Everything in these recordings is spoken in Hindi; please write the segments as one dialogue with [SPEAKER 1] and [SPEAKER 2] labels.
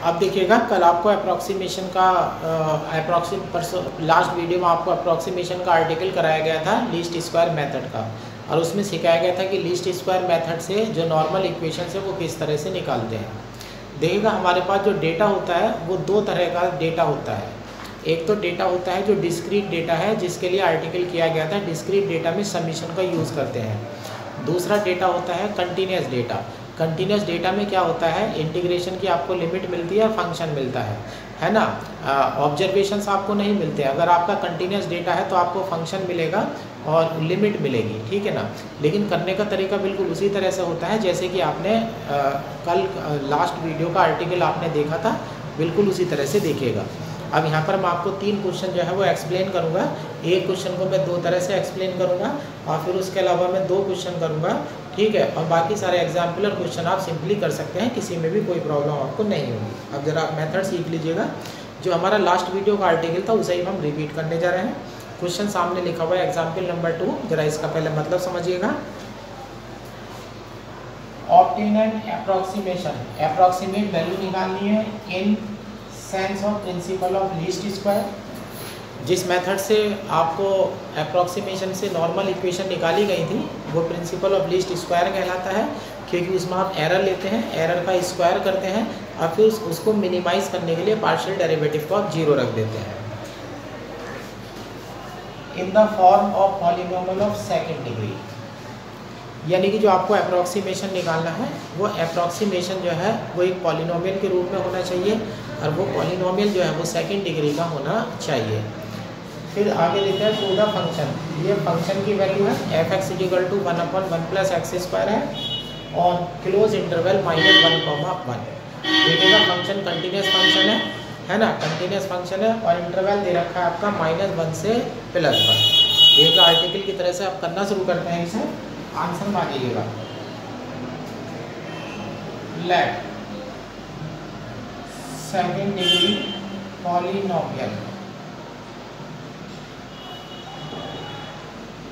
[SPEAKER 1] अब देखिएगा कल आपको अप्रॉक्सीमेशन का लास्ट वीडियो में आपको अप्रॉक्सीमेशन का आर्टिकल कराया गया था लीस्ट स्क्वायर मेथड का, और उसमें सिखाया गया था कि लीस्ट स्क्वायर मेथड से जो नॉर्मल इक्वेशन है वो किस तरह से निकालते हैं। देखिएगा हमारे पास जो डेटा होता है वो दो तरह का डेटा होता है। एक तो डेटा होता है जो डिस्क्रीट डेटा है, जिसके लिए आर्टिकल किया गया था, डिस्क्रीट डेटा में समीशन का यूज़ करते हैं। दूसरा डेटा होता है कंटिन्यूस डेटा। कंटिन्यूस डेटा में क्या होता है, इंटीग्रेशन की आपको लिमिट मिलती है, फंक्शन मिलता है ना, ऑब्जर्वेशंस आपको नहीं मिलते। अगर आपका कंटिन्यूस डेटा है तो आपको फंक्शन मिलेगा और लिमिट मिलेगी, ठीक है ना। लेकिन करने का तरीका बिल्कुल उसी तरह से होता है जैसे कि आपने कल लास्ट वीडियो का आर्टिकल आपने देखा था, बिल्कुल उसी तरह से देखिएगा। अब यहाँ पर मैं आपको 3 क्वेश्चन जो है वो एक्सप्लेन करूँगा। एक क्वेश्चन को मैं 2 तरह से एक्सप्लेन करूँगा और फिर उसके अलावा मैं 2 क्वेश्चन करूँगा, ठीक है। और बाकी सारे एग्जाम्पलर क्वेश्चन आप सिंपली कर सकते हैं, किसी में भी कोई प्रॉब्लम आपको नहीं होगी। अब जरा आप मेथड सीख लीजिएगा। जो हमारा लास्ट वीडियो का आर्टिकल था उसे ही हम रिपीट करने जा रहे हैं। क्वेश्चन सामने लिखा हुआ है एग्जाम्पल नंबर 2, जरा इसका पहले मतलब समझिएगा। Obtain an approximation, approximate value निकालनी है in sense of principle of least square. जिस मेथड से आपको अप्रॉक्सीमेशन से नॉर्मल इक्वेशन निकाली गई थी वो प्रिंसिपल ऑफ लीस्ट स्क्वायर कहलाता है, क्योंकि उसमें आप एरर लेते हैं, एरर का स्क्वायर करते हैं और फिर उसको मिनिमाइज करने के लिए पार्शियल डेरिवेटिव को आप 0 रख देते हैं। In the form of polynomial of second degree, यानी कि जो आपको अप्रॉक्सीमेशन निकालना है वो अप्रॉक्सीमेशन जो है वो एक पॉलिनोमियल के रूप में होना चाहिए और वो पॉलिनोमियल जो है वो सेकंड डिग्री का होना चाहिए। फिर आगे लिखते हैं टू द फंक्शन, ये फंक्शन की वैल्यू है f(x) = 1/1 + x² है और क्लोज इंटरवल -1, देखिएगा फंक्शन कंटिन्यूस फंक्शन है ना, कंटिन्यूस फंक्शन है और इंटरवल दे रखा है आपका -1 से +1। एक आर्टिकल की तरह से आप करना शुरू करते हैं इसे, आंसर मांगिएगा। Let second degree polynomial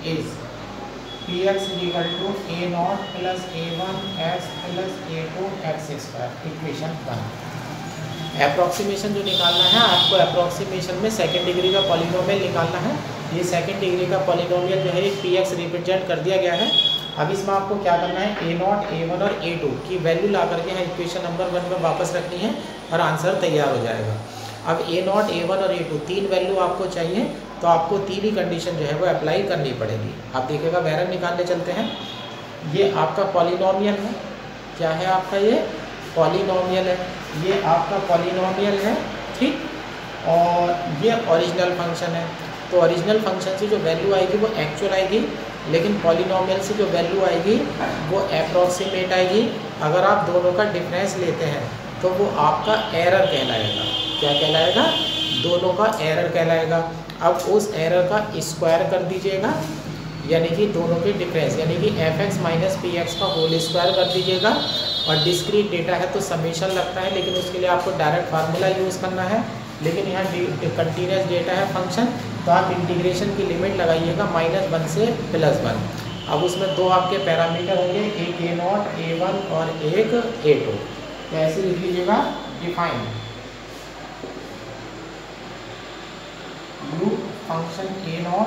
[SPEAKER 1] is px = a0 + a1x + a2x², equation 1। Approximation जो निकालना है आपको, अप्रॉक्सीमेशन में सेकंड डिग्री का पॉलिनोमियल निकालना है। ये सेकंड डिग्री का पॉलिनोमियल जो है px रिप्रेजेंट कर दिया गया है। अब इसमें आपको क्या करना है, a0, a1 और a2 की वैल्यू ला करके यहाँ इक्वेशन नंबर 1 में वापस रखनी है और आंसर तैयार हो जाएगा। अब a0, a1 और a2 तीन वैल्यू आपको चाहिए, तो आपको तीन ही कंडीशन जो है वो अप्लाई करनी पड़ेगी। आप देखिएगा वैरन निकालने चलते हैं। ये आपका पॉलिनोमियल है, क्या है आपका, ये पॉलिनोमियल है, ये आपका पॉलिनोमियल है, ठीक। और ये ओरिजिनल फंक्शन है, तो ओरिजिनल फंक्शन से जो वैल्यू आएगी वो एक्चुअल आएगी, लेकिन पॉलिनोमियल से जो वैल्यू आएगी वो अप्रॉक्सीमेट आएगी। अगर आप दोनों का डिफरेंस लेते हैं तो वो आपका एरर कहलाएगा। क्या कहलाएगा, दोनों का एरर कहलाएगा। अब उस एरर का स्क्वायर कर दीजिएगा, यानी कि दोनों के डिफरेंस, यानी कि f(x) - px का होल स्क्वायर कर दीजिएगा। और डिस्क्रीट डेटा है तो समेशन लगता है, लेकिन उसके लिए आपको डायरेक्ट फार्मूला यूज़ करना है। लेकिन यहाँ कंटिन्यूस डेटा है फंक्शन, तो आप इंटीग्रेशन की लिमिट लगाइएगा -1 से +1। अब उसमें दो आपके पैरामीटर होंगे, एक a0, a1 और एक a2। तो ऐसे लिख लीजिएगा, define you function a0,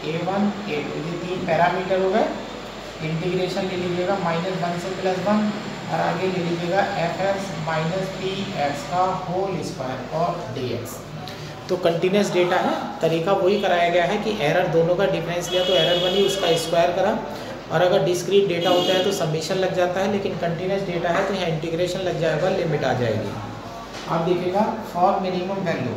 [SPEAKER 1] a1, a2, ये तीन पैरामीटर हो गए। इंटीग्रेशन ले लीजिएगा -1 से +1 और आगे ले लीजिएगा f(x) - px का होल स्क्वायर और dx। तो कंटिन्यूस डेटा है, तरीका वही कराया गया है कि एरर दोनों का डिफरेंस लिया तो एरर बनी, उसका स्क्वायर करा। और अगर डिस्क्रीट डेटा होता है तो समेशन लग जाता है, लेकिन कंटिन्यूस डेटा है तो यहाँ इंटीग्रेशन लग जाएगा, लिमिट आ जाएगी। आप देखिएगा for minimum value,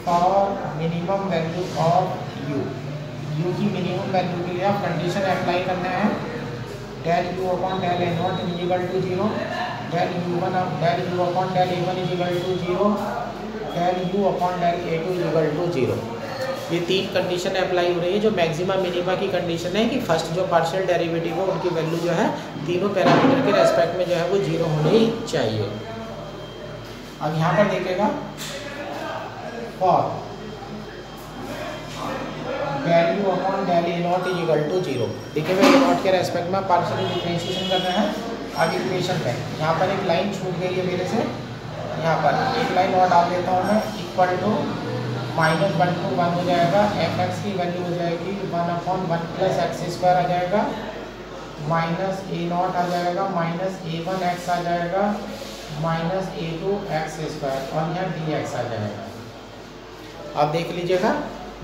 [SPEAKER 1] for minimum value of u की मिनिमम वैल्यू के लिए आप कंडीशन अप्लाई करना है। del u/del a0 = 0, del u/del a1 = 0, del u/del a2 = 0। ये तीन कंडीशन अप्लाई हो रही है। जो मैक्सिमा मिनिमा की कंडीशन है कि फर्स्ट जो पार्शियल डेरिवेटिव है उनकी वैल्यू जो है तीनों पैरामीटर के रेस्पेक्ट में जो है वो 0 होनी चाहिए। अब यहाँ पर देखिएगा फॉर del u/del a0 = 0, देखिएगा a0 के रेस्पेक्ट में पार्शियल डिफरेंशिएशन करना है। अब इक्वेशन में यहाँ पर एक लाइन छूट गई है मेरे से, यहाँ पर एक लाइन और डाल देता हूँ मैं, इक्वल टू -1 to 1 हो जाएगा, एफ एक्स की वैल्यू हो जाएगी 1/1 प्लस एक्स स्क्वायर आ जाएगा, माइनस ए नॉट आ जाएगा, माइनस a1 एक्स आ जाएगा, माइनस a2 एक्स स्क्वायर और यहाँ डी एक्स आ जाएगा। अब देख लीजिएगा,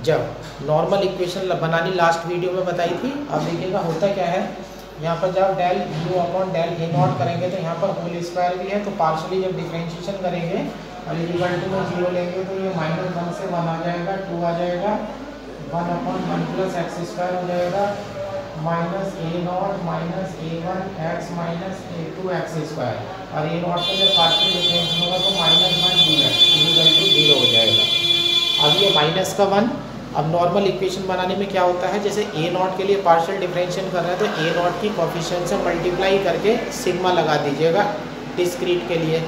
[SPEAKER 1] जब नॉर्मल इक्वेशन बनानी लास्ट वीडियो में बताई थी, अब देखिएगा होता क्या है, यहाँ पर जब del u upon del a naught करेंगे तो यहाँ पर होल स्क्वायर भी है, तो पार्शली जब डिफरेंशिएशन करेंगे और इक्वल टू में 0 लेंगे तो ये -1 से 1 आ जाएगा, 2 आ जाएगा, 1/1 प्लस एक्स स्क्वायर हो जाएगा, minus A not minus a1 x minus a2 x square और ए नॉट से जब पार्शियल डिफरेंशिएशन होगा तो -1 dx इक्वल टू 0 हो जाएगा। अब ये माइनस का 1, अब नॉर्मल इक्वेशन बनाने में क्या होता है, जैसे ए नॉट के लिए पार्शियल डिफरेंशिएशन कर रहे हैं तो ए नॉट की कोफिशिएंट से मल्टीप्लाई करके सिग्मा लगा दीजिएगा डिस्क्रीट के लिए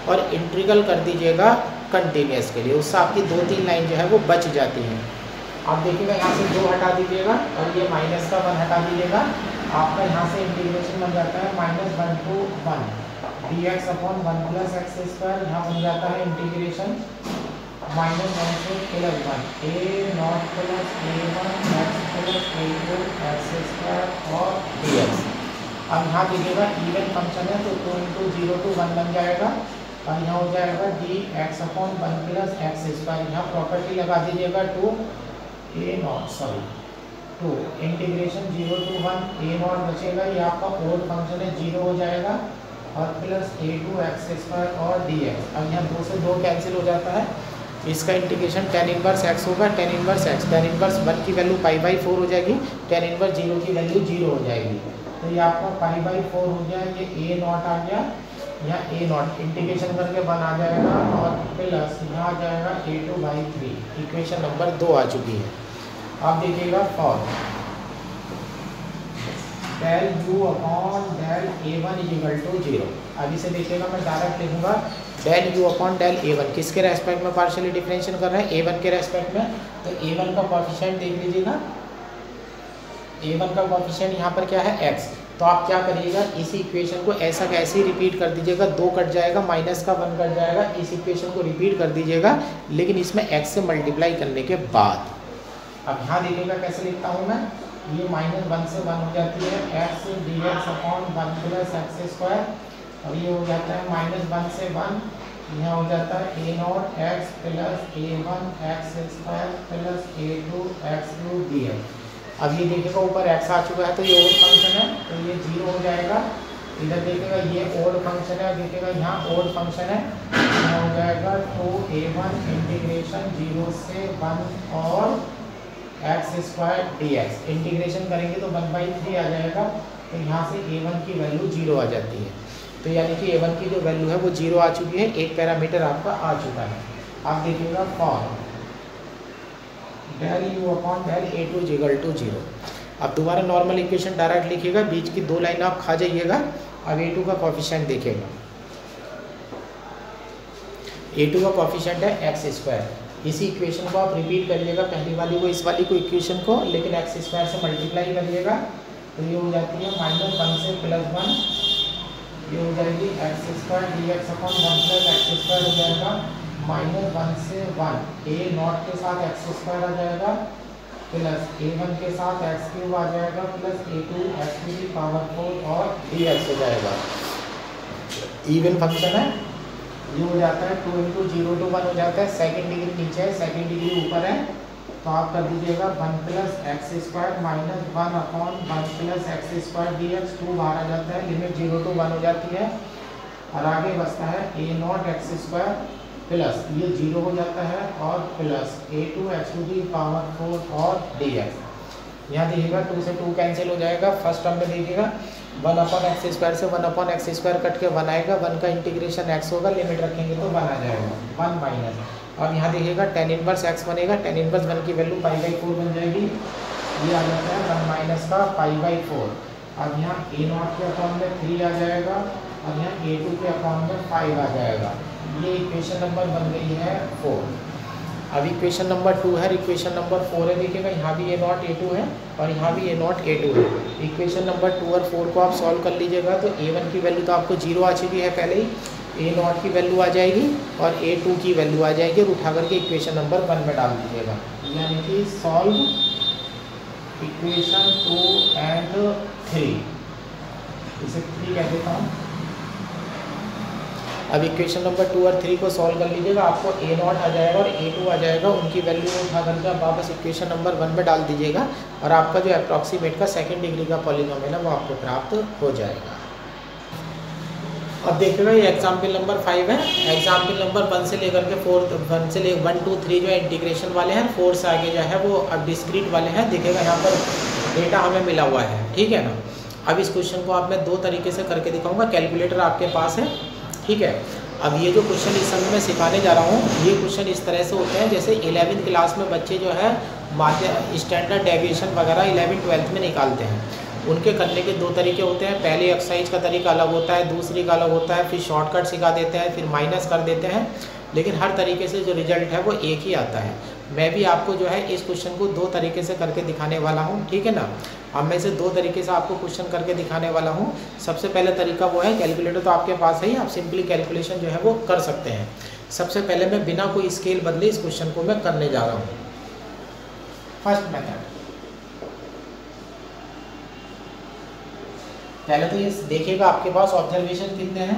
[SPEAKER 1] और इंटीग्रल कर दीजिएगा कंटिन्यूस के लिए, उससे आपकी 2-3 लाइन जो है वो बच जाती हैं। आप देखिएगा यहाँ से 2 हटा दीजिएगा और ये माइनस का 1 हटा दीजिएगा, आपका यहाँ से इंटीग्रेशन बन जाता है -1 to 1 dx upon 1 plus x square, यहाँ बन जाता है इंटीग्रेशन -1 से +1 a not plus a1 x plus a2 x square और dx। अब यहाँ देखिएगा इवन फंक्शन है तो 2 × 0 to 1 बन जाएगा और यहाँ हो जाएगा dx upon 1 plus x square, यहाँ प्रॉपर्टी लगा दीजिएगा to integration 0 to 1 a naught बचेगा, ये आपका ओड फंक्शन है 0 हो जाएगा और प्लस a2 एक्स स्क्वायर और dx। अब यहाँ 2 से 2 कैंसिल हो जाता है, इसका इंटीग्रेशन tan इनवर्स x होगा, tan inverse x, tan inverse 1 की वैल्यू π/4 हो जाएगी, tan इनवर्स 0 की वैल्यू 0 हो जाएगी, तो ये आपका π/4 हो गया, ये a नॉट आ गया, यहाँ a नॉट इंटीग्रेशन करके 1 आ जाएगा और प्लस यहाँ आ जाएगा a2/3, इक्वेशन नंबर 2 आ चुकी है। अब देखिएगा for del u upon del a1 equal to 0, अब इसे देखिएगा मैं डायरेक्ट लिखूंगा del u upon del a1, किसके रेस्पेक्ट में पार्शियली डिफरेंशिएशन कर रहे हैं, a1 के रेस्पेक्ट में, तो a1 का कोएफिशिएंट देख लीजिएगा, a1 का कोएफिशिएंट यहाँ पर क्या है x, तो आप क्या करिएगा इस इक्वेशन को ऐसा कैसे ही रिपीट कर दीजिएगा, 2 कट जाएगा, माइनस का 1 कट जाएगा, इस इक्वेशन को रिपीट कर दीजिएगा लेकिन इसमें x से मल्टीप्लाई करने के बाद। अब यहाँ देखिएगा कैसे लिखता हूँ मैं, ये -1 से 1 हो जाती है x dx upon 1 plus x square और ये हो जाता है -1 से 1, यहाँ हो जाता है a not x plus a1 x square plus a2 x³ dx। अब ये देखिएगा ऊपर x आ चुका है तो ये ओड फंक्शन है तो ये 0 हो जाएगा, इधर देखिएगा ये ओड फंक्शन है, देखिएगा यहाँ ओड फंक्शन है, यहाँ हो जाएगा 2a1 इंटीग्रेशन 0 से 1 और x² dx, इंटीग्रेशन करेंगे तो 1/3 आ जाएगा, तो यहाँ से a1 की वैल्यू 0 आ जाती है, तो यानी कि a1 की जो वैल्यू है वो 0 आ चुकी है, एक पैरामीटर आपका आ चुका है। आप देखिएगा for del u upon del a2 equal to 0। अब दोबारा नॉर्मल इक्वेशन डायरेक्ट लिखिएगा, बीच की 2 लाइन आप खा जाइएगा। अब a2 का कोएफिशिएंट देखिएगा, a2 का कोएफिशिएंट है x², इसी इक्वेशन को आप रिपीट करिएगा, पहली वाली को इस वाली को इक्वेशन को, लेकिन x² से मल्टीप्लाई करिएगा तो ये हो जाती है -1 से +1, ये हो जाएगी x² dx upon 1 plus x² हो जाएगा, -1 से 1 a नॉट के साथ x² आ जाएगा प्लस a1 के साथ x³ आ जाएगा प्लस a2 x⁴ और dx हो जाएगा। इवन फंक्शन है, ये हो जाता है 2 × 0 to 1 हो जाता है, सेकंड डिग्री नीचे है, सेकंड डिग्री ऊपर है, तो आप कर दीजिएगा 1 plus x² minus 1 upon 1 plus x² dx, 2 बाहर आ जाता है, लिमिट 0 to 1 हो जाती है और आगे बचता है a नॉट x² प्लस ये 0 हो जाता है और प्लस a2 x⁴ और dx। यहाँ देखिएगा 2 से 2 कैंसिल हो जाएगा, फर्स्ट टर्म में देखिएगा 1/x² से 1/x² कट के 1 आएगा, 1 का इंटीग्रेशन x होगा, लिमिट रखेंगे तो 1 आ जाएगा 1 माइनस, और यहाँ देखिएगा tan इनवर्स x बनेगा, tan इनवर्स 1 की वैल्यू π/4 बन जाएगी, ये आ जाता है 1 माइनस का π/4। अब यहाँ a नॉट के अकाउंट में 3 आ जाएगा और यहाँ a2 के अकाउंट में 5 आ जाएगा, ये इक्वेशन नंबर बन गई है 4। अब इक्वेशन नंबर 2 है, इक्वेशन नंबर 4 है, देखिएगा यहाँ भी A0 A2 है और यहाँ भी A0 A2 है। इक्वेशन नंबर 2 और 4 को आप सॉल्व कर लीजिएगा तो A1 की वैल्यू तो आपको 0 आ चुकी है पहले ही, A0 की वैल्यू आ जाएगी और A2 की वैल्यू आ जाएगी और उठा करके इक्वेशन नंबर 1 में डाल दीजिएगा। यानी कि सॉल्व इक्वेशन 2 एंड 3, इसे 3 कह देता हूँ। अब इक्वेशन नंबर 2 और 3 को सॉल्व कर लीजिएगा, आपको A0 आ जाएगा और A2 आ जाएगा, उनकी वैल्यू उठा करके आप वापस इक्वेशन नंबर 1 में डाल दीजिएगा और आपका जो अप्रॉक्सीमेट का सेकंड डिग्री का पॉलीनोमियल है वो आपको प्राप्त हो जाएगा। अब देखिएगा ये एग्जाम्पल नंबर 5 है। एग्जाम्पल नंबर 1 से लेकर के 1 से 1 2 3 जो है इंटीग्रेशन वाले हैं, 4 से आगे जो है वो अब डिस्क्रीट वाले हैं। देखिएगा यहाँ पर डेटा हमें मिला हुआ है, ठीक है ना। अब इस क्वेश्चन को आप मैं 2 तरीके से करके दिखाऊंगा। कैलकुलेटर आपके पास है, ठीक है। अब ये जो क्वेश्चन इस समय मैं सिखाने जा रहा हूँ, ये क्वेश्चन इस तरह से होते हैं जैसे 11वीं क्लास में बच्चे जो है स्टैंडर्ड डेविएशन वगैरह 11वीं 12th में निकालते हैं। उनके करने के 2 तरीके होते हैं। पहले एक्सरसाइज का तरीका अलग होता है, दूसरी का अलग होता है, फिर शॉर्टकट सिखा देते हैं, फिर माइनस कर देते हैं, लेकिन हर तरीके से जो रिजल्ट है वो एक ही आता है। मैं भी आपको जो है इस क्वेश्चन को 2 तरीके से करके दिखाने वाला हूँ, ठीक है ना। अब मैं से 2 तरीके से आपको क्वेश्चन करके दिखाने वाला हूँ। सबसे पहले तरीका वो है, कैलकुलेटर तो आपके पास है ही, आप सिंपली कैलकुलेशन जो है वो कर सकते हैं। सबसे पहले मैं बिना कोई स्केल बदले इस क्वेश्चन को मैं करने जा रहा हूँ। फर्स्ट मेथड, पहले तो ये देखिएगा आपके पास ऑब्जर्वेशन कितने हैं,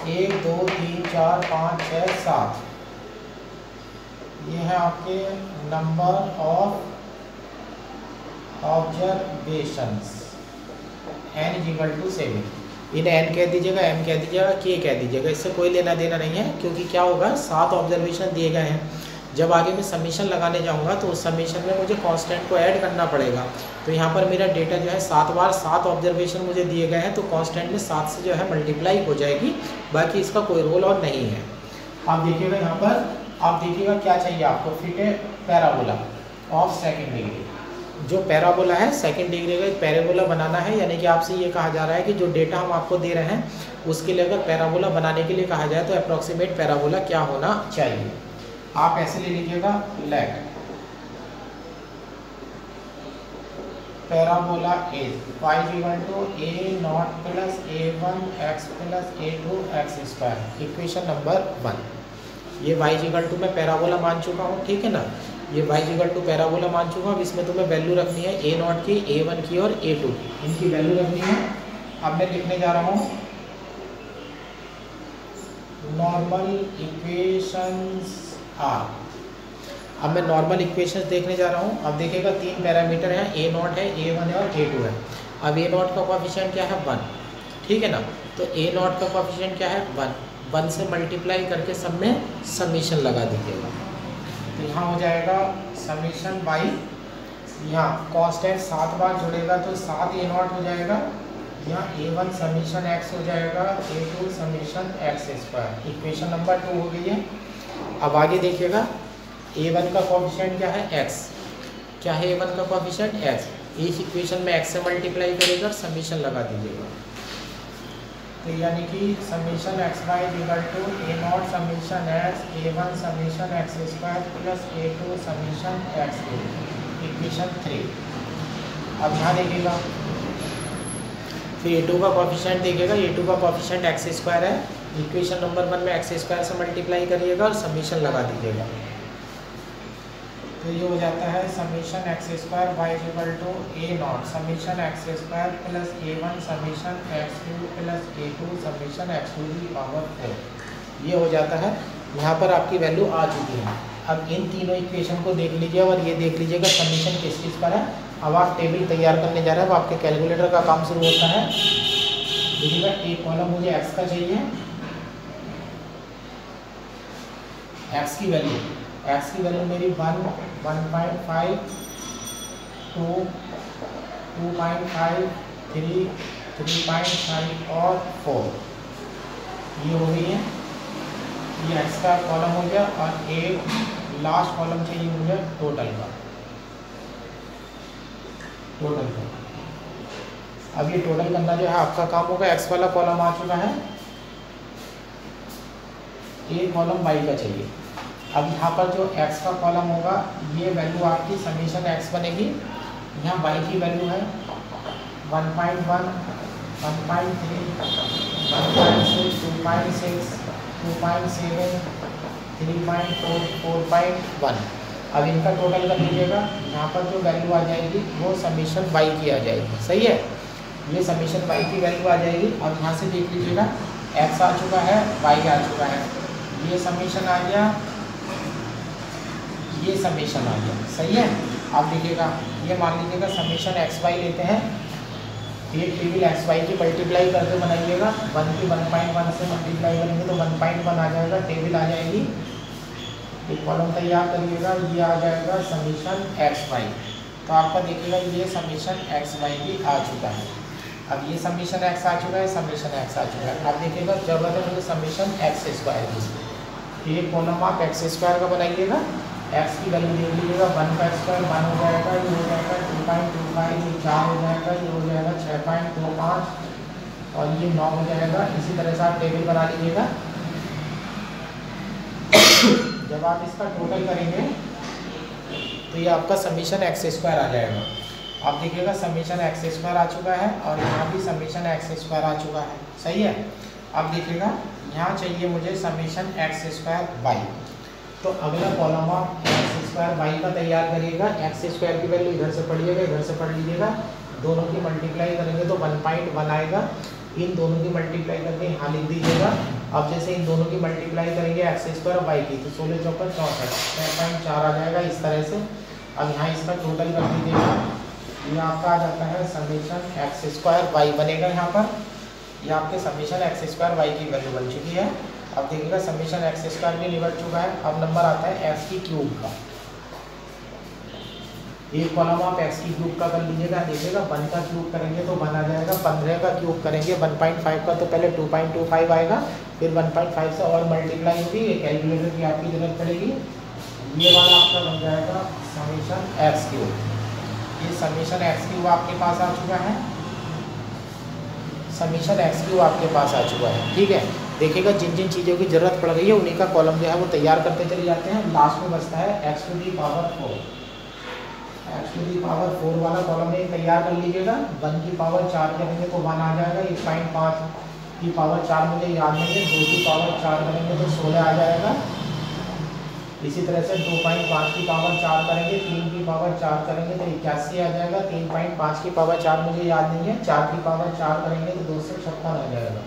[SPEAKER 1] 1 2 3 4 5 6 7। ये है आपके नंबर ऑफ ऑब्जर्वेशंस, n = 7। इन्हें n कह दीजिएगा, m कह दीजिएगा, k कह दीजिएगा, इससे कोई लेना देना नहीं है, क्योंकि क्या होगा 7 ऑब्जर्वेशन दिए गए हैं। जब आगे मैं समीशन लगाने जाऊंगा तो उस समीशन में मुझे कांस्टेंट को ऐड करना पड़ेगा। तो यहाँ पर मेरा डेटा जो है 7 बार 7 ऑब्जर्वेशन मुझे दिए गए हैं, तो कांस्टेंट में 7 से जो है मल्टीप्लाई हो जाएगी, बाकी इसका कोई रोल और नहीं है। आप देखिएगा यहाँ पर, आप देखिएगा क्या चाहिए आपको, fit A parabola of second degree. जो पैराबोला है सेकेंड डिग्री का एक पैराबोला बनाना है, यानी कि आपसे ये कहा जा रहा है कि जो डेटा हम आपको दे रहे हैं उसके लिए अगर पैराबोला बनाने के लिए कहा जाए तो अप्रॉक्सीमेट पैराबोला क्या होना चाहिए। आप ऐसे ले लीजिएगा, let parabola is y = a0 + a1 x + a2 x²। Equation number 1, ये y = मैं पैराबोला मान चुका हूँ, ठीक है ना। ये y = पैराबोला मान चुका हूँ। इसमें तुम्हें वैल्यू रखनी है a0 की, a1 की और a2, इनकी वैल्यू रखनी है। अब मैं लिखने जा रहा हूँ नॉर्मल इक्वेशंस आर। अब मैं नॉर्मल इक्वेशंस देखने जा रहा हूँ। अब देखिएगा 3 पैरामीटर हैं, a0 है, a1 है और a2 है। अब a0 का कोएफिशिएंट क्या है, 1, ठीक है ना। तो a0 का कोएफिशिएंट क्या है, 1 से मल्टीप्लाई करके सब में समीशन लगा दीजिएगा। तो यहाँ हो जाएगा समीशन बाई, यहाँ कांस्टेंट 7 बार जुड़ेगा तो 7 a0 हो जाएगा, यहाँ a1 समीशन x हो जाएगा, a2 summation x²। Equation number 2 हो गई है। अब आगे देखिएगा a1 का कोएफिशिएंट क्या है, x। क्या है a1 का कोएफिशिएंट, x। इस इक्वेशन में x से मल्टीप्लाई करेगा, समीशन लगा दीजिएगा। तो यानी कि summation x y = a0 summation x, a1 summation x² + a2 summation x3। Equation 3। अब यहाँ देखिएगा, फिर a2 का कोएफिशिएंट देखिएगा, a2 का कोएफिशिएंट x² है। इक्वेशन नंबर 1 में x² से मल्टीप्लाई करिएगा और समीशन लगा दीजिएगा। तो ये हो जाता है summation x² y = a0 summation x² + a1 summation x3 + a2 summation x²⁴। ये हो जाता है। यहाँ पर आपकी वैल्यू आ चुकी है। अब इन तीनों इक्वेशन को देख लीजिए और ये देख लीजिएगा समीशन किस चीज़ पर है। अब आप टेबल तैयार करने जा रहे हैं, अब आपके कैलकुलेटर का काम शुरू होता है। देखिएगा एक कॉलम मुझे x का चाहिए, x की वैल्यू मेरी 1, 1.5, 2, 2.5, 3, 3.5 और 4 ये हो गई है। ये x का कॉलम हो गया और एक लास्ट कॉलम चाहिए मुझे टोटल का। अब ये टोटल करना जो है आपका काम होगा। x वाला कॉलम आ चुका है, एक कॉलम y का चाहिए। अब यहाँ पर जो x का कॉलम होगा ये वैल्यू आपकी समीशन x बनेगी। यहाँ y की वैल्यू है 1.1, 1.3, 1.6, 2.6, 2.7, 3.4, 4.1। अब इनका टोटल कर लीजिएगा। यहाँ पर जो वैल्यू आ जाएगी वो समीशन y की आ जाएगी। सही है, ये समीशन y की वैल्यू आ जाएगी। अब यहाँ से देख लीजिएगा x आ चुका है, y आ चुका है, ये समीशन आ गया, ये समीशन आ गया। सही है। अब देखिएगा ये मान लीजिएगा समीशन एक्स वाई लेते हैं, एक टेबल एक्स वाई की मल्टीप्लाई करके बनाइएगा। 1 की 1.1 से मल्टीप्लाई करेंगे तो 1.1 आ जाएगा, टेबल आ जाएगी। एक कॉलम तैयार करिएगा, ये आ जाएगा समीशन एक्स वाई। तो आपका देखिएगा ये समीशन एक्स वाई भी आ चुका है। अब ये समीशन एक्स आ चुका है, समीशन एक्स आ चुका है। अब देखिएगा जरूरत है मुझे समीशन एक्स स्क्वायर की। एक कॉलम आप एक्स स्क्वायर का बनाइएगा, एक्स की वैल्यू देख लीजिएगा, 1 का स्क्वायर 1 हो जाएगा, ये हो जाएगा 2.25, ये 4 हो जाएगा, ये हो जाएगा 6.25 और ये 9 हो जाएगा। इसी तरह से आप टेबल बना लीजिएगा। जब आप इसका टोटल करेंगे तो ये आपका समीशन एक्स स्क्वायर आ जाएगा। आप देखिएगा समीशन एक्स स्क्वायर आ चुका है और यहाँ भी समीशन एक्स स्क्वायर आ चुका है। सही है। अब देखिएगा यहाँ चाहिए मुझे समीशन एक्स स्क्वायर वाई। तो अगला कॉलम आप एक्स स्क्वायर वाई का तैयार करिएगा। एक्स स्क्वायर की वैल्यू इधर से पढ़िएगा, इधर से पढ़ लीजिएगा। दोनों की मल्टीप्लाई करेंगे तो 1.1 आएगा। इन दोनों की मल्टीप्लाई करके यहाँ लिख दीजिएगा। अब जैसे इन दोनों की मल्टीप्लाई करेंगे एक्स स्क्वायर वाई की तो 16 चौका 64, 6.4 आ जाएगा इस तरह से। अब यहाँ इसका टोटल कर दीजिएगा। ये आपका आ जाता है समीशन एक्स स्क्वायर वाई बनेगा। यहाँ पर ये आपके समीशन एक्स स्क्वायर वाई की वैल्यू बन चुकी है। अब देखिएगा समीशन एक्स स्क्वायर भी निकल चुका है। अब नंबर आता है एक्स की क्यूब का। एक कॉलम आप एक्स की क्यूब का कर लीजिएगा। देखिएगा 1 का क्यूब करेंगे तो 1 आ जाएगा, 15 का क्यूब करेंगे 1.5 का तो पहले 2.25 आएगा, फिर 1.5 से और मल्टीप्लाई होगी। कैलकुलेटर की आपकी जरूरत पड़ेगी। ये वाला आपका बन जाएगा समीशन एक्स क्यूब। ये समीशन एक्स क्यूब आपके पास आ चुका है। समीशन एक्स क्यूब आपके पास आ चुका है। ठीक है। देखिएगा जिन जिन चीज़ों की ज़रूरत पड़ गई है उन्हीं का कॉलम जो है वो तैयार करते चले जाते हैं। लास्ट में बचता है x to the power 4। X to the power 4 वाला कॉलम में तैयार कर लीजिएगा। 1 की पावर 4 करेंगे तो 1 आ जाएगा। 1.5 की पावर 4 मुझे याद नहीं है, 2 की पावर 4 करेंगे तो 16 आ जाएगा। इसी तरह से 2.5 की पावर 4 करेंगे, 3 की पावर 4 करेंगे तो 81 आ जाएगा। 3.5 की पावर 4 मुझे याद नहीं है, 4 की पावर 4 करेंगे तो 256 आ जाएगा।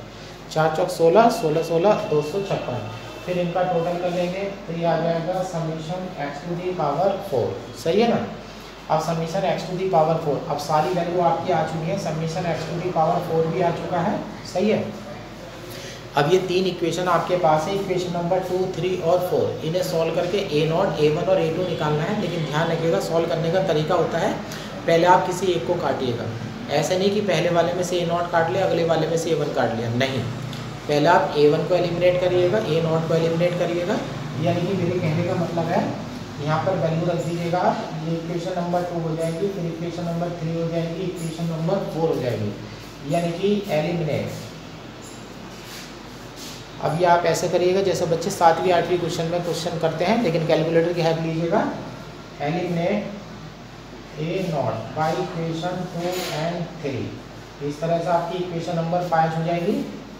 [SPEAKER 1] 4 चौक 16, 16 16 256। फिर इनका टोटल कर लेंगे तो ये आ जाएगा summation x to the power 4। सही है ना। अब summation x to the power 4, अब सारी वैल्यू आपकी आ चुकी है। Summation x to the power 4 भी आ चुका है। सही है। अब ये 3 इक्वेशन आपके पास है, इक्वेशन नंबर 2, 3 और 4। इन्हें सॉल्व करके A0, A1 और A2 निकालना है। लेकिन ध्यान रखिएगा सॉल्व करने का तरीका होता है, पहले आप किसी एक को काटिएगा। ऐसे नहीं कि पहले वाले में से A0 काट लिया, अगले वाले में से A1 काट लिया, नहीं। पहले आप A1 को एलिमिनेट करिएगा, A0 को एलिमिनेट करिएगा। यानी कि मेरे कहने का मतलब है यहाँ पर वैल्यू रख दीजिएगा। ये इक्वेशन नंबर 2 हो जाएगी, फिर इक्वेशन नंबर 3 हो जाएगी, इक्वेशन नंबर 4 हो जाएगी। यानी कि एलिमिनेट। अब ये आप ऐसे करिएगा जैसे बच्चे 7वीं 8वीं क्वेश्चन में क्वेश्चन करते हैं, लेकिन कैलकुलेटर की हेल्प लीजिएगा। Eliminate A0 by equation 2 and 3। इस तरह से आपकी इक्वेशन नंबर 5 हो जाएगी।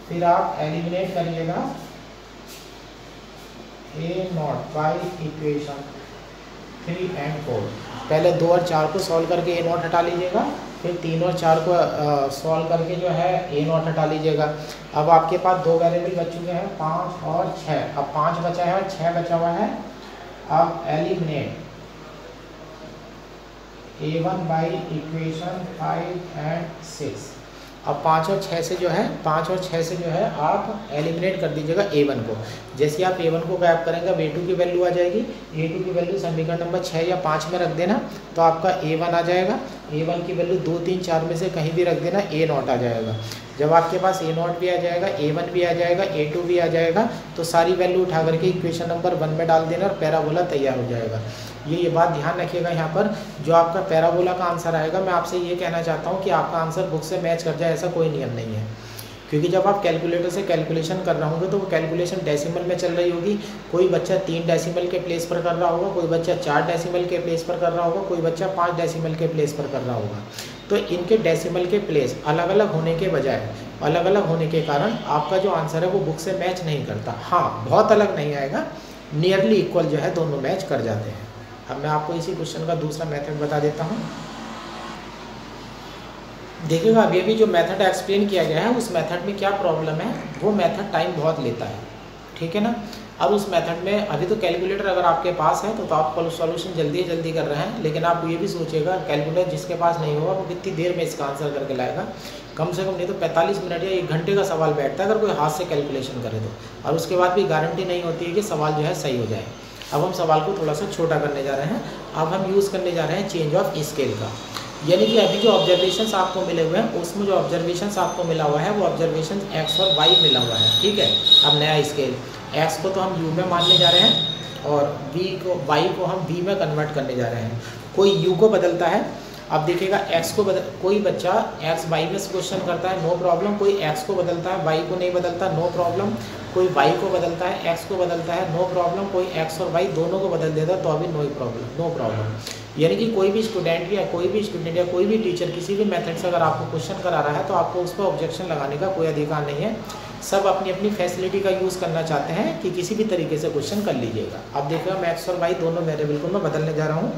[SPEAKER 1] फिर आप एलिमिनेट करिएगा A0 बाई इक्वेशन 3 एंड 4। पहले 2 और 4 को सॉल्व करके A0 हटा लीजिएगा, फिर 3 और 4 को सॉल्व करके जो है A0 हटा लीजिएगा। अब आपके पास 2 वेरिएबल बच चुके हैं, 5 और 6। अब 5 बचा है और 6 बचा हुआ है। अब eliminate A1 by equation 5 and 6। अब 5 और 6 से जो है 5 और 6 से जो है आप एलिमिनेट कर दीजिएगा A1 को। जैसे आप A1 को गायब करेंगे अब A2 की वैल्यू आ जाएगी। A2 की वैल्यू समीकरण नंबर 6 या 5 में रख देना तो आपका A1 आ जाएगा। A1 की वैल्यू 2, 3, 4 में से कहीं भी रख देना, A0 आ जाएगा। जब आपके पास A0 भी आ जाएगा, A1 भी आ जाएगा, A2 भी आ जाएगा तो सारी वैल्यू उठा करके इक्वेशन नंबर 1 में डाल देना और पैराबोला तैयार हो जाएगा। ये बात ध्यान रखिएगा। यहाँ पर जो आपका पैराबोला का आंसर आएगा, मैं आपसे ये कहना चाहता हूँ कि आपका आंसर बुक से मैच कर जाए ऐसा कोई नियम नहीं है, क्योंकि जब आप कैलकुलेटर से कैलकुलेशन कर रहे होंगे तो वो कैलकुलेशन डेसिमल में चल रही होगी। कोई बच्चा 3 डेसिमल के प्लेस पर कर रहा होगा, कोई बच्चा 4 डेसिमल के प्लेस पर कर रहा होगा, कोई बच्चा 5 डेसिमल के प्लेस पर कर रहा होगा। तो इनके डेसिमल के प्लेस अलग अलग होने के बजाय अलग अलग होने के कारण आपका जो आंसर है वो बुक से मैच नहीं करता। हाँ, बहुत अलग नहीं आएगा, नियरली इक्वल जो है दोनों मैच कर जाते हैं। अब मैं आपको इसी क्वेश्चन का दूसरा मेथड बता देता हूँ। देखिएगा अभी अभी जो मेथड एक्सप्लेन किया गया है उस मेथड में क्या प्रॉब्लम है, वो मेथड टाइम बहुत लेता है, ठीक है ना। अब उस मेथड में अभी तो कैलकुलेटर अगर आपके पास है तो आप सॉल्यूशन जल्दी कर रहे हैं, लेकिन आप ये भी सोचिएगा कैलकुलेटर जिसके पास नहीं होगा वो कितनी देर में इसका आंसर करके लाएगा। कम से कम नहीं तो 45 मिनट या 1 घंटे का सवाल बैठता है अगर कोई हाथ से कैलकुलेशन करे तो, और उसके बाद भी गारंटी नहीं होती है कि सवाल जो है सही हो जाए। अब हम सवाल को थोड़ा सा छोटा करने जा रहे हैं। अब हम यूज़ करने जा रहे हैं चेंज ऑफ स्केल का, यानी कि अभी जो ऑब्जर्वेशंस आपको मिले हुए हैं उसमें जो ऑब्जर्वेशंस आपको मिला हुआ है वो ऑब्जर्वेशन x और y मिला हुआ है, ठीक है। अब नया स्केल x को तो हम u में मानने जा रहे हैं और y को हम v में कन्वर्ट करने जा रहे हैं। कोई u को बदलता है, अब देखिएगा x को कोई बच्चा x y में से क्वेश्चन करता है, नो प्रॉब्लम। कोई x को बदलता है, y को नहीं बदलता, नो प्रॉब्लम। कोई y को बदलता है, x को बदलता है, नो प्रॉब्लम। कोई x और y दोनों को बदल देता है तो अभी नो प्रॉब्लम। यानी कि कोई भी स्टूडेंट या कोई भी टीचर किसी भी मेथड से अगर आपको क्वेश्चन करा रहा है तो आपको उस पर ऑब्जेक्शन लगाने का कोई अधिकार नहीं है। सब अपनी अपनी फैसिलिटी का यूज़ करना चाहते हैं कि किसी भी तरीके से क्वेश्चन कर लीजिएगा। अब देखिएगा मैं x और y दोनों वेरिएबल को मैं बदलने जा रहा हूँ।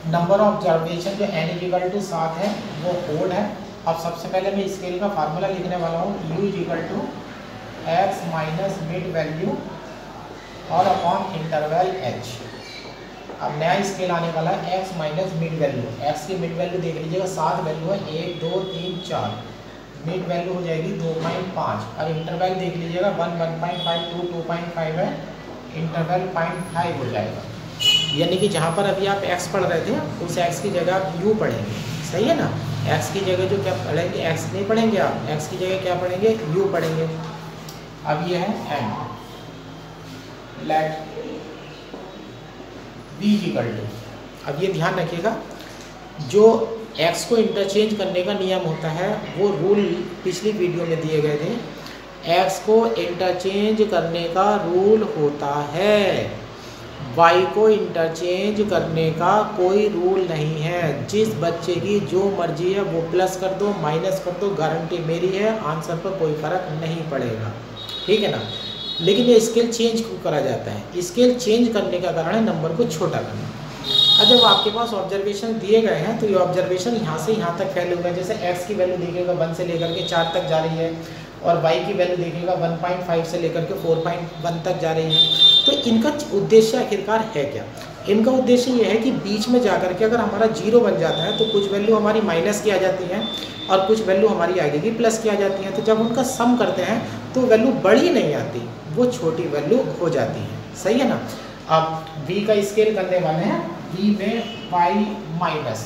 [SPEAKER 1] नंबर ऑफ ऑब्जर्वेशन जो n = 7 है वो ओड है। अब सबसे पहले मैं स्केल का फार्मूला लिखने वाला हूँ, u = x minus mid value और अपॉन इंटरवल h। अब नया स्केल आने वाला है x minus mid value. x की मिड वैल्यू देख लीजिएगा, 7 वैल्यू है, 1 2 3 4, मिड वैल्यू हो जाएगी 2.5। और इंटरवल देख लीजिएगा 1 1.5 2 2.5 है, इंटरवल 0.5 हो जाएगा। यानी कि जहाँ पर अभी आप x पढ़ रहे थे उस x की जगह आप u पढ़ेंगे, सही है ना। x की जगह जो क्या पढ़ेंगे, x नहीं पढ़ेंगे आप, x की जगह क्या पढ़ेंगे, u पढ़ेंगे। अब ये है n, लेट v = अब ये ध्यान रखिएगा जो x को इंटरचेंज करने का नियम होता है वो रूल पिछली वीडियो में दिए गए थे। x को इंटरचेंज करने का रूल होता है, y को इंटरचेंज करने का कोई रूल नहीं है। जिस बच्चे की जो मर्जी है वो प्लस कर दो माइनस कर दो, गारंटी मेरी है, आंसर पर कोई फर्क नहीं पड़ेगा, ठीक है ना। लेकिन ये स्केल चेंज क्यों करा जाता है, स्केल चेंज करने का कारण है नंबर को छोटा करना। और जब आपके पास ऑब्जर्वेशन दिए गए हैं तो ये ऑब्जर्वेशन यहाँ से यहाँ तक फैले हुए हैं। जैसे x की वैल्यू देखिएगा 1 से लेकर के 4 तक जा रही है और y की वैल्यू देखिएगा 1.5 से लेकर के 4.1 तक जा रही है। तो इनका उद्देश्य आखिरकार है क्या, इनका उद्देश्य ये है कि बीच में जाकर के अगर हमारा 0 बन जाता है तो कुछ वैल्यू हमारी माइनस की आ जाती है और कुछ वैल्यू हमारी आगे की प्लस की आ जाती है। तो जब उनका सम करते हैं तो वैल्यू बड़ी नहीं आती, वो छोटी वैल्यू हो जाती है, सही है ना। अब v का स्केल करने वाले हैं, v में y माइनस,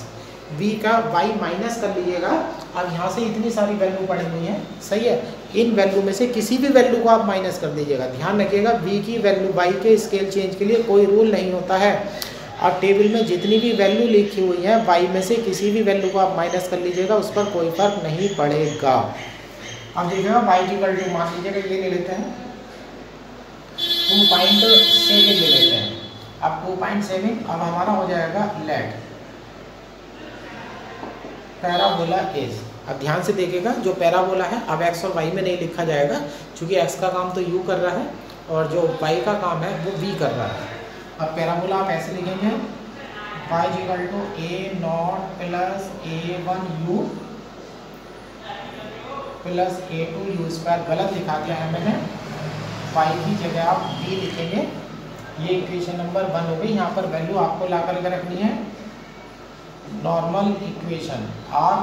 [SPEAKER 1] v का y माइनस कर लीजिएगा। अब यहाँ से इतनी सारी वैल्यू पड़ी हुई है, सही है, इन वैल्यू में से किसी भी वैल्यू को आप माइनस कर दीजिएगा। ध्यान रखिएगा v की वैल्यू y के स्केल चेंज के लिए कोई रूल नहीं होता है। और टेबल में जितनी भी वैल्यू लिखी हुई है y में से किसी भी वैल्यू को आप माइनस कर लीजिएगा, उस पर कोई फर्क नहीं पड़ेगा। अब देखिएगा y = मान लीजिएगा ये ले लेते हैं 2.7 ले लेते हैं। अब 2.7 अब हमारा हो जाएगा लेट पैराबोला एज। अब ध्यान से देखिएगा जो पैराबोला है अब x और y में नहीं लिखा जाएगा, क्योंकि x का काम तो u कर रहा है और जो y का काम है वो v कर रहा है। अब पैराबोला आप ऐसे लिखेंगे y = a0 plus a1u plus a2u²। गलत लिखा दिया है मैंने, y की जगह आप v लिखेंगे। ये इक्वेशन नंबर 1 हो गई। यहाँ पर वैल्यू आपको ला करके रखनी है नॉर्मल इक्वेशन, और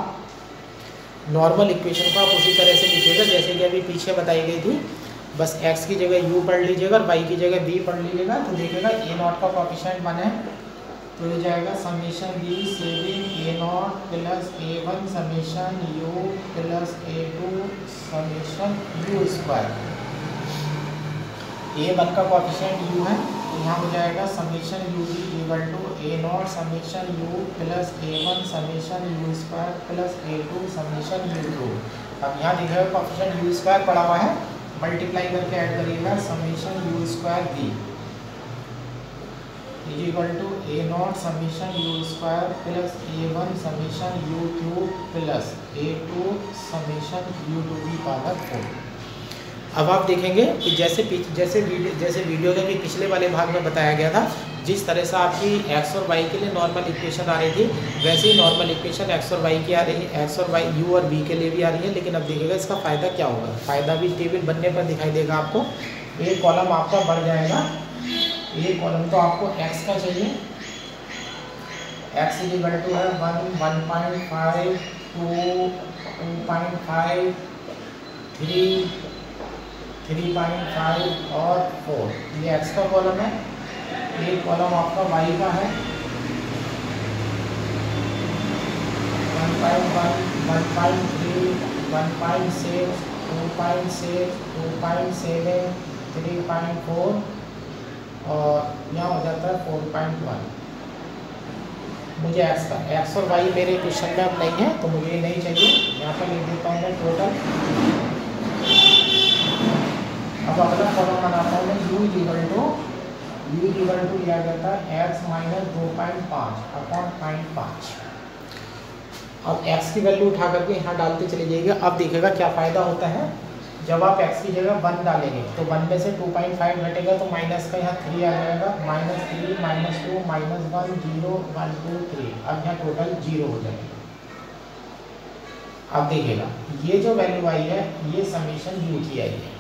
[SPEAKER 1] नॉर्मल इक्वेशन को आप उसी तरह से लिखिएगा जैसे कि अभी पीछे बताई गई थी। बस x की जगह u पढ़ लीजिएगा और y की जगह v पढ़ लीजिएगा। तो देखिएगा a0 का कोएफिशिएंट 1 है तो ये जाएगा summation v saving a0 plus a1 summation u plus a2 summation u²। a1 का कोएफिशिएंट u है तो यहाँ हो जाएगा summation u = a0 summation u plus a1 summation u² plus a2 summation u2। अब यहाँ देखिएगा कोएफिशिएंट यू स्क्वायर पड़ा हुआ है, मल्टीप्लाई करके ऐड करिएगा summation u square v is equal to a naught summation u square plus a one summation u cube plus a two summation u to the power 4। अब आप देखेंगे कि जैसे वीडियो के भी पिछले वाले भाग में बताया गया था, जिस तरह से आपकी एक्स और वाई के लिए नॉर्मल इक्वेशन आ रही थी, वैसे ही नॉर्मल इक्वेशन एक्स और वाई की आ रही है, एक्स और वाई यू और बी के लिए भी आ रही है। लेकिन अब देखिएगा इसका फ़ायदा क्या होगा, फ़ायदा भी टेबल बनने पर दिखाई देगा आपको। एक कॉलम आपका बढ़ जाएगा, एक कॉलम तो आपको एक्स का चाहिए, एक्स इज इक्वल टू है 1, 1.5, 2, 2.5, 3, 3.5 और 4, ये एक्स का कॉलम है। एक कॉलम आपका वाई का है 1.1, 1.3, 1.6, 2.6, 2.7, 3.4 और यहाँ हो जाता है 4.1। मुझे एक्स और वाई मेरे क्वेश्चन में अब नहीं है तो मुझे ये नहीं चाहिए, यहाँ पर लिख देता हूँ मैं टोटल। अब अगला कॉलम बनाता हूँ मैं यू इक्वल टू लिया जाता है एक्स माइनस 2.5 अपॉन 0.5। अब एक्स की वैल्यू उठा करके यहाँ डालते चले जाइएगा। अब देखिएगा क्या फ़ायदा होता है, जब आप एक्स की जगह 1 डालेंगे तो 1 में से 2.5 घटेगा तो माइनस का यहाँ 3 आ जाएगा, -3, -2, -1, 0, 1, 2, 3। अब यहाँ टोटल 0 हो जाएगा। अब देखिएगा ये जो वैल्यू आई है ये समीशन यू की आई है।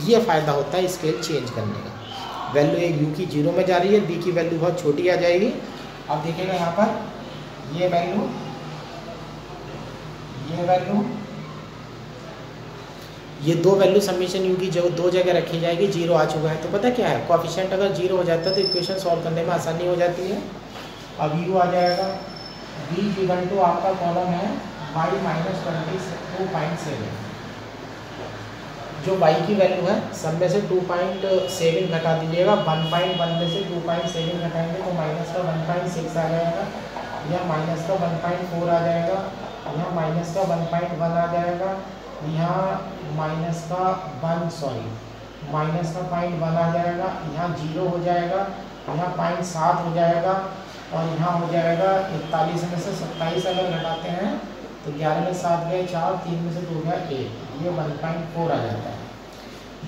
[SPEAKER 1] ये फ़ायदा होता है स्केल चेंज करने का। वैल्यू एक यू की 0 में जा रही है, बी की वैल्यू बहुत छोटी आ जाएगी। अब देखिएगा यहाँ पर ये वैल्यू, ये दो वैल्यू समीशन यू की जो दो जगह रखी जाएगी, 0 आ चुका है तो पता क्या है, कोएफिशिएंट अगर 0 हो जाता है तो इक्वेशन सॉल्व करने में आसानी हो जाती है। अब यू आ जाएगा, बी इक्वल टू आपका कॉलम है y माइनस 22.7। जो y की वैल्यू है सब में से 2.7 घटा दीजिएगा, 1.1 में से 2.7 घटाएंगे तो माइनस का 1.6 आ जाएगा, यह माइनस का 1.4 आ जाएगा, यहाँ माइनस का 1.1 आ जाएगा, यहाँ माइनस का 0.1 आ जाएगा, यहाँ 0 हो जाएगा, यहाँ 0.7 हो जाएगा और यहाँ हो जाएगा 41 में से 27 अगर घटाते हैं तो 11 में 7 गए 4, 3 में से 2 गया 1, ये 1.4 आ जाता है।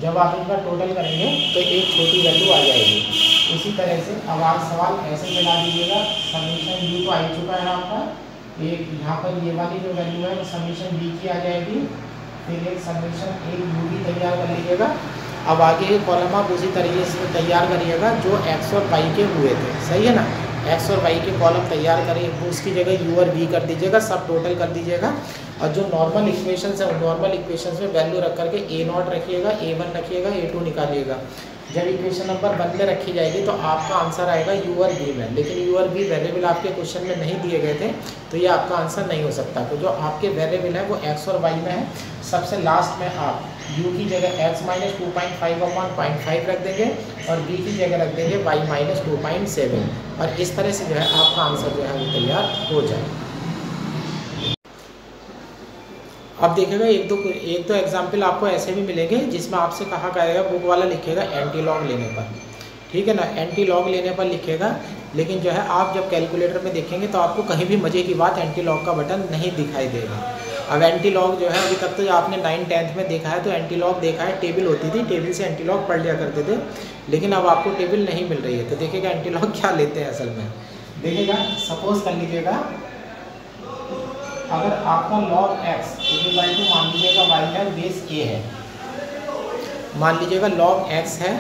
[SPEAKER 1] जब आप इनका टोटल करेंगे तो एक छोटी वैल्यू आ जाएगी। इसी तरह से अब आप सवाल ऐसे मिला दीजिएगा, समीशन यू तो आ चुका है आपका, एक यहाँ पर ये वाली जो वैल्यू है वो समीशन बी की आ जाएगी, फिर एक समीशन एक यू भी तैयार कर लीजिएगा। अब आगे के कॉलम आप उसी तरीके से तैयार करिएगा जो एक्स और वाई के हुए थे, सही है ना। एक्स और वाई के कॉलम तैयार करिए, उसकी जगह यू और वी कर दीजिएगा, सब टोटल कर दीजिएगा। और जो नॉर्मल इक्वेशंस है नॉर्मल इक्वेशंस में वैल्यू रख करके ए नॉट रखिएगा, A1 रखिएगा, A2 निकालिएगा। जब इक्वेशन नंबर 1 में रखी जाएगी तो आपका आंसर आएगा यू और बी में, लेकिन यू और बी वेरिएबल आपके क्वेश्चन में नहीं दिए गए थे तो ये आपका आंसर नहीं हो सकता। तो जो आपके वेरिएबल है वो एक्स और वाई में है। सबसे लास्ट में आप u की जगह x माइनस 2.5 अपॉन 0.5 रख देंगे और b की जगह रख देंगे y माइनस 2.7 और इस तरह से जो है आपका आंसर जो है वो तैयार हो जाए। अब देखिएगा एक दो एग्जाम्पल आपको ऐसे भी मिलेंगे जिसमें आपसे कहा जाएगा, बुक वाला लिखेगा एंटी लॉग लेने पर, ठीक है ना, एंटी लॉग लेने पर लिखेगा। लेकिन जो है आप जब कैलकुलेटर में देखेंगे तो आपको कहीं भी मज़े की बात एंटी लॉग का बटन नहीं दिखाई देगा। अब एंटी लॉग जो है अभी तक तो आपने 9th 10th में देखा है तो एंटी लॉग देखा है, टेबल होती थी, टेबल से एंटी लॉग पढ़ लिया करते थे, लेकिन अब आपको टेबल नहीं मिल रही है। तो देखिएगा एंटी लॉग क्या लेते हैं असल में। देखिएगा सपोज कर लीजिएगा अगर आपका log x इक्वल टू मान लीजिएगा y है, बेस a है, मान लीजिएगा log x है,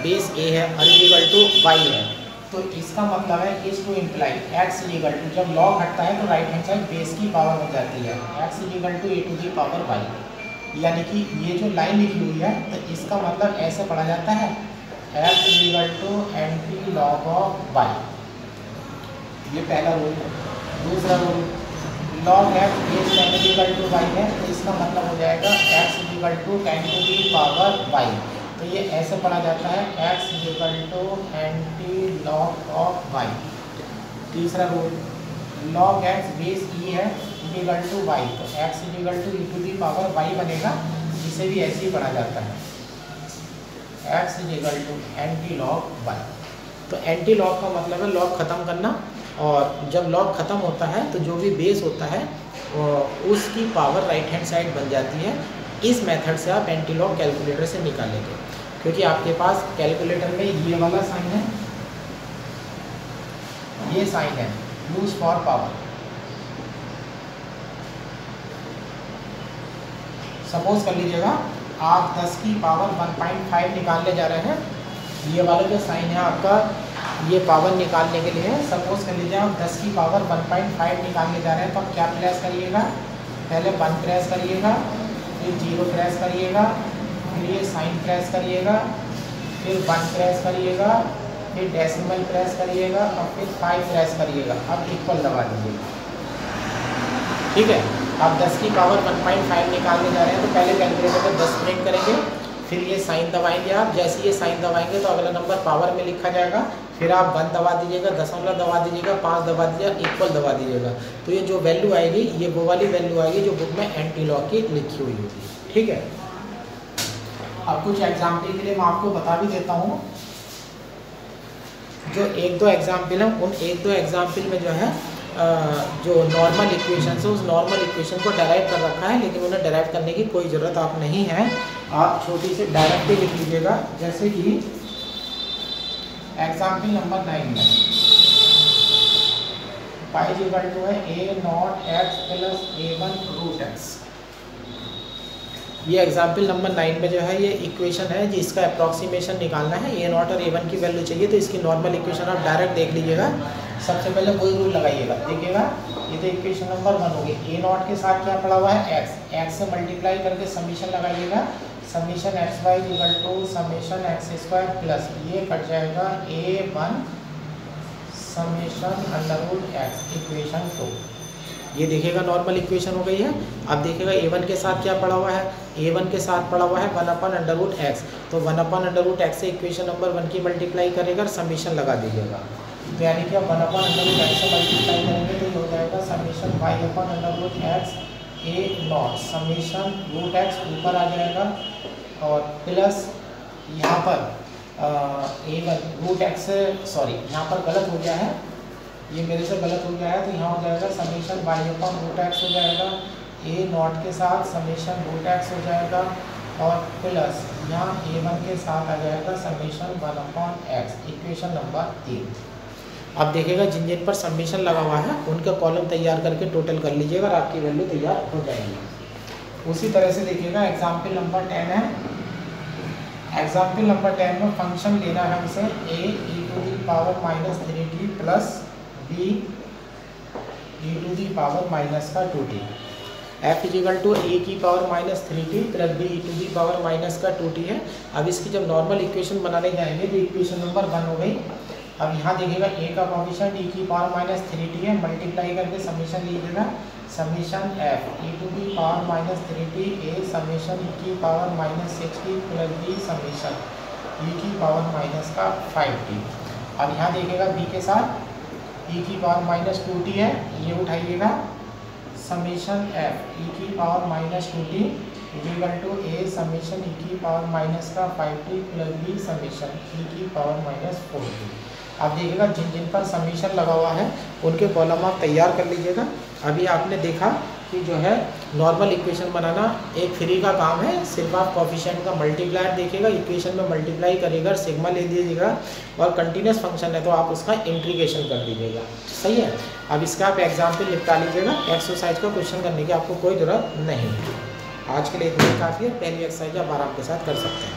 [SPEAKER 1] बेस a है और इक्वल टू y है, तो इसका मतलब है इस to imply x equal to, जब log हटता है तो राइट हैंड साइड बेस की पावर हो जाती है, x equal to a to the power y। यानी कि ये जो लाइन लिखी हुई है तो इसका मतलब ऐसे पढ़ा जाता है x equal to antilog of y, ये पहला रूल है। दूसरा rule log x base 10 equal to y है तो इसका मतलब हो जाएगा x equal to 10 to the power y, तो ये ऐसे पढ़ा जाता है x equal to antilog of y। तीसरा rule log x base e है इक्वल टू वाई, तो x equal to e to the power y बनेगा, इसे भी ऐसे ही पढ़ा जाता है x equal to antilog y. तो एंटी लॉग का मतलब है लॉग ख़त्म करना, और जब लॉग ख़त्म होता है तो जो भी बेस होता है उसकी पावर राइट हैंड साइड बन जाती है। इस मेथड से आप एंटी लॉग कैलकुलेटर से निकालेंगे, क्योंकि आपके पास कैलकुलेटर में ये वाला साइन है, ये साइन है यूज फॉर पावर। सपोज कर लीजिएगा आप 10 की पावर 1.5 निकालने जा रहे हैं, ये वाला जो साइन है आपका ये पावर निकालने के लिए है। सपोज कर लीजिए आप 10 की पावर 1.5 निकालने जा रहे हैं, तो आप क्या प्रेस करिएगा, पहले 1 प्रेस करिएगा, फिर 0 प्रेस करिएगा, फिर ये साइन प्रेस करिएगा, फिर 1 प्रेस करिएगा, फिर डेसिमल प्रेस करिएगा और फिर 5 प्रेस करिएगा। अब इक्वल दबा दीजिएगा, ठीक है। आप 10 की पावर 1.5 निकालने जा रहे हैं, तो पहले कैलकुलेटर पर 10 प्रिंट करेंगे, फिर ये साइन दबाएंगे। आप जैसे ये साइन दबाएंगे तो अगला नंबर पावर में लिखा जाएगा, फिर आप 1 दबा दीजिएगा, दशमलव दबा दीजिएगा, 5 दबा दीजिएगा, इक्वल दबा दीजिएगा। तो ये जो वैल्यू आएगी ये वो वाली वैल्यू आएगी जो बुक में एंटी लॉग की लिखी हुई होगी, ठीक है। अब कुछ एग्जाम्पल के लिए मैं आपको बता भी देता हूँ। जो 1-2 एग्जाम्पल हैं, उन 1-2 एग्जाम्पल में जो है जो नॉर्मल इक्वेशन है उस नॉर्मल इक्वेशन को डेराइव कर रखा है, लेकिन उन्हें डेराइव करने की कोई ज़रूरत आप नहीं है। आप छोटी से डायरेक्ट ही लिख लीजिएगा। जैसे कि एग्जाम्पल नंबर 9 में पाई इक्वल टू है a0x प्लस a1√x। ये एग्जाम्पल नंबर 9 में जो है ये इक्वेशन है जिसका अप्रॉक्सीमेशन निकालना है। a0 और a1 की वैल्यू चाहिए, तो इसकी नॉर्मल इक्वेशन आप डायरेक्ट देख लीजिएगा। सबसे पहले वही रूल लगाइएगा, देखिएगा ये तो इक्वेशन नंबर 1 होगी। a0 के साथ क्या पड़ा हुआ है x से मल्टीप्लाई करके समीशन लगाइएगा, summation xy equal to summation x² plus ये कट जाएगा a1 समीशन √x इक्वेशन 2। ये देखिएगा नॉर्मल इक्वेशन हो गई है। अब देखिएगा a1 के साथ क्या पड़ा हुआ है, a1 के साथ पड़ा हुआ है 1/√x, तो 1/√x से इक्वेशन नंबर 1 की मल्टीप्लाई करेगा और समीशन लगा दीजिएगा। तो यानी कि आप 1/√x से मल्टीप्लाई करेंगे तो ये हो जाएगा summation y/√x a0 summation √x ऊपर आ जाएगा और प्लस यहाँ पर a1 √x, सॉरी यहाँ पर गलत हो गया है, ये मेरे से गलत हो गया है, तो यहाँ हो जाएगा समीशन y/√x हो जाएगा, a0 के साथ समीशन √x हो जाएगा और प्लस यहाँ a1 के साथ आ जाएगा समीशन 1/x इक्वेशन नंबर 3। अब देखिएगा जिन जिन पर समीशन लगा हुआ है उनका कॉलम तैयार करके टोटल कर लीजिएगा और आपकी वैल्यू तैयार हो जाएगी। उसी तरह से देखिएगा एग्जाम्पल नंबर 10 है। एग्जाम्पल नंबर 10 में फंक्शन लेना है हमसे a(e⁻³ plus b(e⁻²t)। f equal to a(e⁻³ plus b(e⁻²t) है। अब इसकी जब नॉर्मल इक्वेशन बनाने जाएंगे तो इक्वेशन नंबर 1 हो गई। अब यहाँ देखिएगा a का कोएफिशिएंट e⁻³ है, मल्टीप्लाई करके समीशन लीजिएगा, summation f e⁻³ a summation e⁻⁻6t plus b summation e⁻⁻5t। अब यहाँ देखिएगा b के साथ e⁻²t है, ये उठाइएगा, summation f e⁻²t equal to a summation e⁻⁻5t plus b summation e⁻⁻4t। अब देखिएगा जिन जिन पर समीशन लगा हुआ है उनके कॉलम आप तैयार कर लीजिएगा। अभी आपने देखा कि जो है नॉर्मल इक्वेशन बनाना एक फ्री का काम है, सिर्फ आप कोएफिशिएंट का मल्टीप्लायर देखिएगा, इक्वेशन में मल्टीप्लाई करिएगा, सिग्मा ले लीजिएगा और कंटिन्यूस फंक्शन है तो आप उसका इंटीग्रेशन कर दीजिएगा, सही है। अब इसका आप एग्जाम्पल निपटा लीजिएगा, एक्सरसाइज का क्वेश्चन करने की आपको कोई ज़रूरत नहीं। आज के लिए इतना ही काफ़ी है, पहली एक्सरसाइज आप आराम के साथ कर सकते हैं।